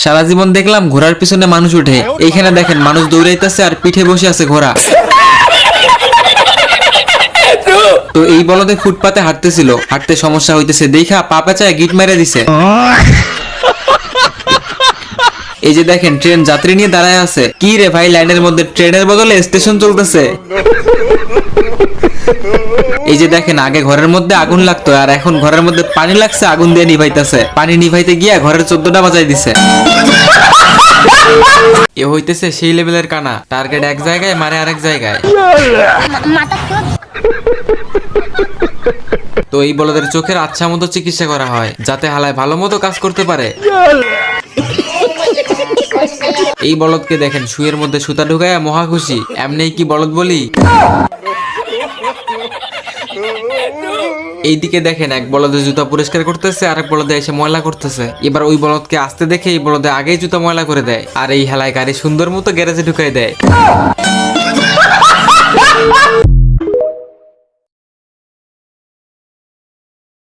সারা জীবন দেখলাম ঘোড়ার পিছনে মানুষ উঠে, এইখানে দেখেন মানুষ দৌড়াইতেছে আর পিঠে বসে আছে ঘোড়া। তো এই বলদে ফুটপাতে হাঁটতেছিল, হাঁটতে সমস্যা হইতেছে দেখা পা পেঁচায় গিট মেরে দিছে। এই যে দেখেন ট্রেন যাত্রী নিয়ে দাঁড়ায় আছে। কি রে ভাই, লাইনের মধ্যে ট্রেনের বদলে স্টেশন চলতেছে। এই যে দেখেন আগে ঘরের মধ্যে আগুন লাগতো আর এখন ঘরের মধ্যে পানি লাগছে, আগুন দিয়ে নিভাইতেছে। পানি নিভাইতে গিয়া ঘরের 14টা বাজাই দিছে। এ হইতেছে সেই লেভেলের কানা, টার্গেট এক জায়গায় মারে আরেক জায়গায়। তো এই বলদের চোখের আচ্ছা মতো চিকিৎসা করা হয় যাতে হালায় ভালো মতো কাজ করতে পারে। এই বলদকে দেখেন শুয়ের মধ্যে সুতা ঢুকায় মহা খুশি, এমনি কি বলদ বলি। এইদিকে দেখেন এক বলদে জুতা পরিষ্কার করতেছে, আরেক বলদে এসে ময়লা করতেছে। এবার ওই বলদকে আসতে দেখে এই বলদে আগেই জুতা ময়লা করে দেয় আর এই হেলায় গাড়ি সুন্দর মতো গ্যারেজে ঢুকাই দেয়।